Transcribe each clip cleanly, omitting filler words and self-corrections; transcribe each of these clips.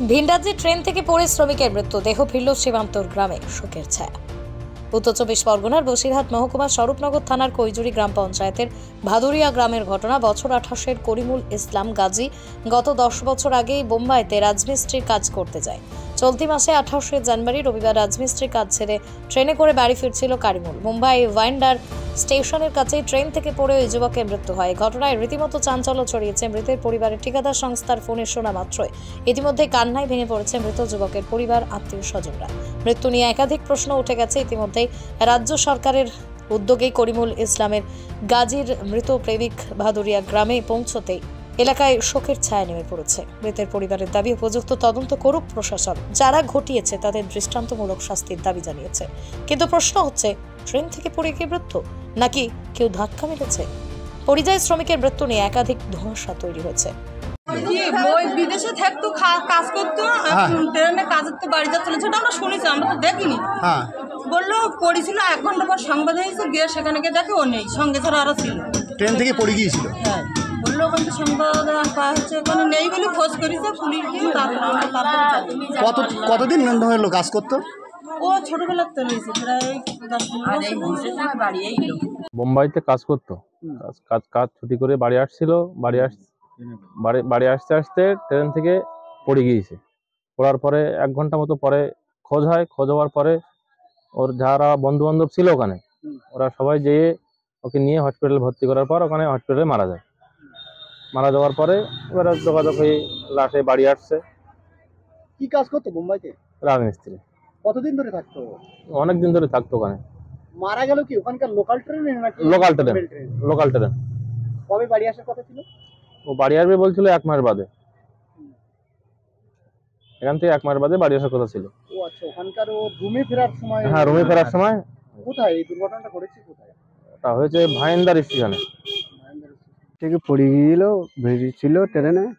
ভিন রাজ্যে ট্রেন থেকে পড়ে শ্রমিকের মৃত্যু, দেহ ফিরল সীমান্তর গ্রামে, শোকের ছায়া। উত্তর চব্বিশ পরগনার বসিরহাট মহকুমার স্বরূপনগর থানার কৈজুরি গ্রাম পঞ্চায়েতের ভাদুরিয়া গ্রামের ঘটনা। বছর 28-এর করিমুল ইসলাম গাজী গত 10 বছর আগেই বোম্বাইতে রাজমিস্ত্রির কাজ করতে যায়। চলতি মাসে 28শে জানুয়ারি রবিবার রাজমিস্ত্রির কাজ ছেড়ে ট্রেনে করে বাড়ি ফিরছিল কারিমুল। মুম্বাই ভাইন্ডার স্টেশনের কাছেই ট্রেন থেকে পড়ে ওই যুবকের মৃত্যু হয়। ঘটনায় রীতিমতো চাঞ্চল্য ছড়িয়েছে। মৃতের পরিবারের ঠিকাদার সংস্থার ফোনে শোনা মাত্রই ইতিমধ্যে কান্নায় ভেঙে পড়েছে মৃত যুবকের পরিবার, আত্মীয় স্বজনরা। মৃত্যু নিয়ে একাধিক প্রশ্ন উঠে গেছে। ইতিমধ্যেই রাজ্য সরকারের উদ্যোগে করিমুল ইসলামের গাজীর মৃত প্রেমিক ভাদুরিয়া গ্রামে পৌঁছতেই এলাকায় শোকের ছায়া নেমে পড়েছে। মৃতের পরিবারের দাবি উপযুক্ত তদন্ত করুক প্রশাসন। যারা ঘটিয়েছে তাদের দৃষ্টান্তমূলক শাস্তির দাবি জানিয়েছে। কিন্তু প্রশ্ন হচ্ছে, ট্রেন থেকে পড়ে গিয়ে মৃত্যু নাকি কেউ ধাক্কা মেরেছে? পরিযায়ী শ্রমিকের মৃত্যু নিয়ে একাধিক ধোঁয়াশা তৈরি হয়েছে। বিদেশে থাকতো, কাজ করতো, ট্রেনে কাজের তো বাড়ি যাচ্ছিল, সেটা আমরা শুনেছি, আমরা তো দেখিনি। বললো পড়েছিল, 1 ঘন্টা পর সংবাদ হয়েছে, গিয়ে সেখানে গিয়ে দেখে ও নেই, সঙ্গে ছাড়া আরো ছিল। ট্রেন থেকে পড়ে গিয়েছিল? হ্যাঁ, বললো ওখান থেকে সংবাদ পাওয়া হচ্ছে, ওখানে নেই বলে খোঁজ করেছে পুলিশ দিয়ে। কতদিন হলো কাজ করতো? ও ছোটবেলার তো রয়েছে, প্রায় 10 বছর। বোম্বাইতে কাজ করতো, কাজ ছুটি করে বাড়ি আসছিল। বাড়ি আসতে আসতে ট্রেন থেকে পড়ে গিয়েছে। পড়ার পরে 1 ঘন্টা মতো পরে খোঁজ হয়। খোঁজ হওয়ার পরে ওর যারা বন্ধু বান্ধব ছিল ওখানে, ওরা সবাই যেয়ে ওকে নিয়ে হসপিটালে ভর্তি করার পর ওখানে হসপিটালে মারা যায়। মারা যাওয়ার পরে এবার যোগাযোগ হয়ে লাশে বাড়ি আসছে। কি কাজ করতো বোম্বাইতে? রাজমিস্ত্রি। কতদিন ধরে থাকতো? অনেকদিন ধরে থাকতো ওখানে। মারা গেল কি ওখানকার লোকাল ট্রেনে নাকি? Local train. কবে বাড়ি আসার কথা ছিল? ও বাড়ি আসবে বলছিল 1 মাস বাদে। এখান থেকে 1 মাস বাদে বাড়ি আসার কথা ছিল। ও আচ্ছা, ওখানকার ও রুমে ফেরার সময়? হ্যাঁ, রুমে ফেরার সময়। কোথায় এই দুর্ঘটনাটা ঘটেছে? কোথায় এটা হয়েছে? ভাইন্দার স্টেশনে। থেকে পড়ে গিয়েছিল, বেরিয়েছিল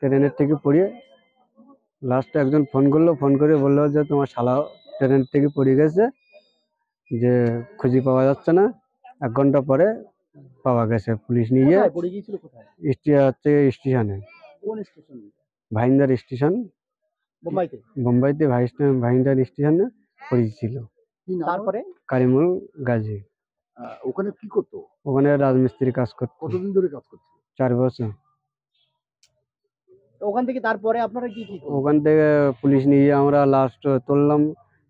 ট্রেনের থেকে পড়ে লাস্টে একজন ফোন করলো, ফোন করে বললো যে তোমার শালা ট্রেন থেকে পড়ে গেছে, যে খুঁজে পাওয়া যাচ্ছে না। 1 ঘন্টা পরে পাওয়া গেছে, পুলিশ নিয়ে। পড়ে গিয়েছিল কোথায়? স্টেশনে। কোন স্টেশন? ভাইন্দার স্টেশন, বোম্বাইতে ভাইন্দার স্টেশনে পড়েছিল। তারপরে কারিমুল গাজী। ওখানে কি করতো? ওখানে রাজমিস্ত্রি কাজ করতো। কতদিন ধরে কাজ করতো? 4 বছর। ওখান থেকে তারপরে আপনারা কি? ওখান থেকে পুলিশ নিয়ে আমরা লাস্ট তুললাম,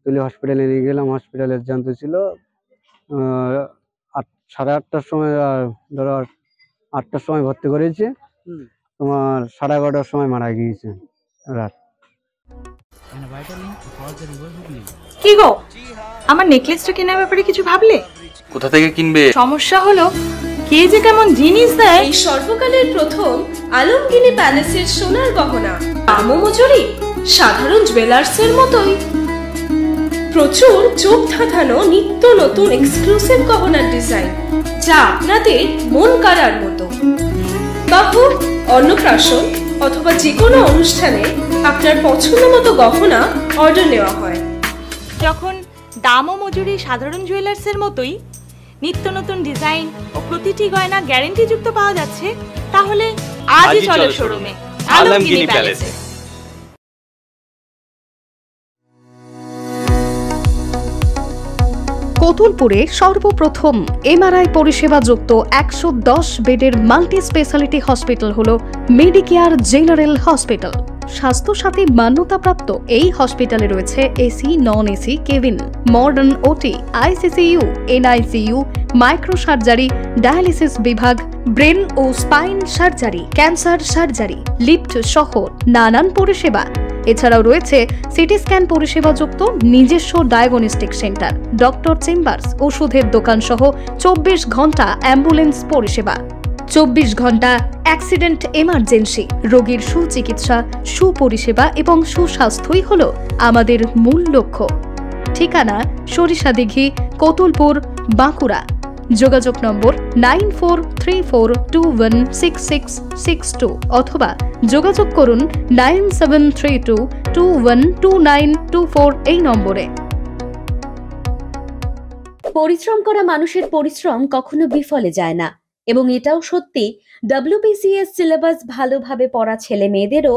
তুলে হসপিটালে নিয়ে গেলাম। হসপিটালে জানতে ছিল 8:30টার সময়, ধরো 8টার সময় ভর্তি করেছে, তোমার 11:30টার সময় মারা গিয়েছে রাত। কি গো, আমার নেকলেসটা কেনার ব্যাপারে কিছু ভাবলে? কোথা থেকে কিনবে? সমস্যা হলো কে যে কেমন জিনিস দেয়। এই সর্বকালের প্রথম আলমগিনি প্যালেসের সোনার গহনা, দামও মজুরি সাধারণ জুয়েলার্সের মতোই। প্রচুর চোখ ধাঁধানো নিত্য নতুন এক্সক্লুসিভ গহনার ডিজাইন, যা আপনাদের মন কাড়ার মতো। বাহু, অন্নপ্রাশন অথবা যে কোনো অনুষ্ঠানে আপনার পছন্দ মতো গহনা অর্ডার নেওয়া হয়। যখন দাম ও মজুরি সাধারণ জুয়েলার্সের মতোই, নিত্য নতুন ডিজাইন ও প্রতিটি গয়না গ্যারান্টি যুক্ত পাওয়া যাচ্ছে, তাহলে আজই চলো শোরুমে আলমগিনি প্যালেসে। কোতুলপুরে সর্বপ্রথম এমআরআই পরিষেবা যুক্ত 110 বেডের মাল্টি স্পেশালিটি হসপিটাল হল মেডিকেয়ার জেনারেল হসপিটাল। স্বাস্থ্যসাথী মান্যতাপ্রাপ্ত এই হসপিটালে রয়েছে AC, non AC cabin, modern OT, ICCU, NICU, micro surgery, dialysis বিভাগ, ব্রেন ও spine surgery, cancer surgery, lift সহ নানান পরিষেবা। এছাড়াও রয়েছে সিটি স্ক্যান পরিষেবা যুক্ত নিজস্ব ডায়াগনস্টিক সেন্টার, ডক্টর চেম্বার্স, ওষুধের দোকান সহ 24 ঘন্টা অ্যাম্বুলেন্স পরিষেবা। 24 ঘন্টা অ্যাক্সিডেন্ট এমার্জেন্সি, রোগীর সুচিকিৎসা, সুপরিষেবা এবং সুস্বাস্থ্যই হল আমাদের মূল লক্ষ্য। ঠিকানা সরিষাদিঘি, কোতুলপুর, বাঁকুড়া। যোগাযোগ নম্বর 9434216662 অথবা যোগাযোগ করুন 9732212924 এই নম্বরে। পরিশ্রম করা মানুষের পরিশ্রম কখনো বিফলে যায় না। এবং এটাও সত্যি WBCS সিলেবাস ভালোভাবে পড়া ছেলে মেয়েদেরও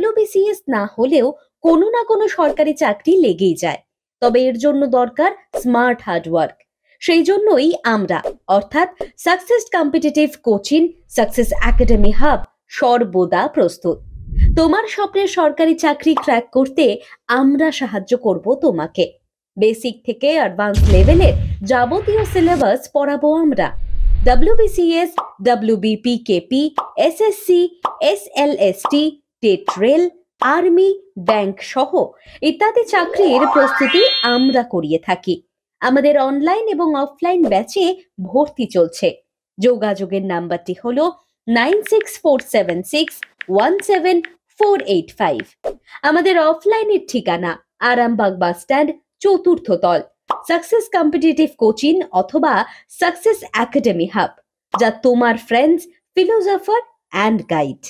WBCS না হলেও কোনো না কোনো সরকারি চাকরি লেগেই যায়। তবে এর জন্য দরকার স্মার্ট হার্ডওয়ার্ক। সেই জন্যই আমরা অর্থাৎ success competitive coaching, success academy hub সর্বদা প্রস্তুত। তোমার স্বপ্নের সরকারি চাকরি ক্র্যাক করতে আমরা সাহায্য করব তোমাকে। বেসিক থেকে অ্যাডভান্স লেভেলের যাবতীয় সিলেবাস পড়াবো আমরা। WBCS, WBPKP, SSC, SLST, TET rail, army, bank সহ ইত্যাদি চাকরির প্রস্তুতি আমরা করিয়ে থাকি। আমাদের অনলাইন এবং অফলাইন ব্যাচে ভর্তি চলছে। যোগাযোগের নাম্বারটি হলো 9647617485। আমাদের অফলাইনের ঠিকানা আরামবাগ বাস স্ট্যান্ড, চতুর্থ তল, সাকসেস কম্পিটিটিভ কোচিং অথবা সাকসেস একাডেমি হাব, যা তোমার ফ্রেন্ডস, ফিলোসফার অ্যান্ড গাইড।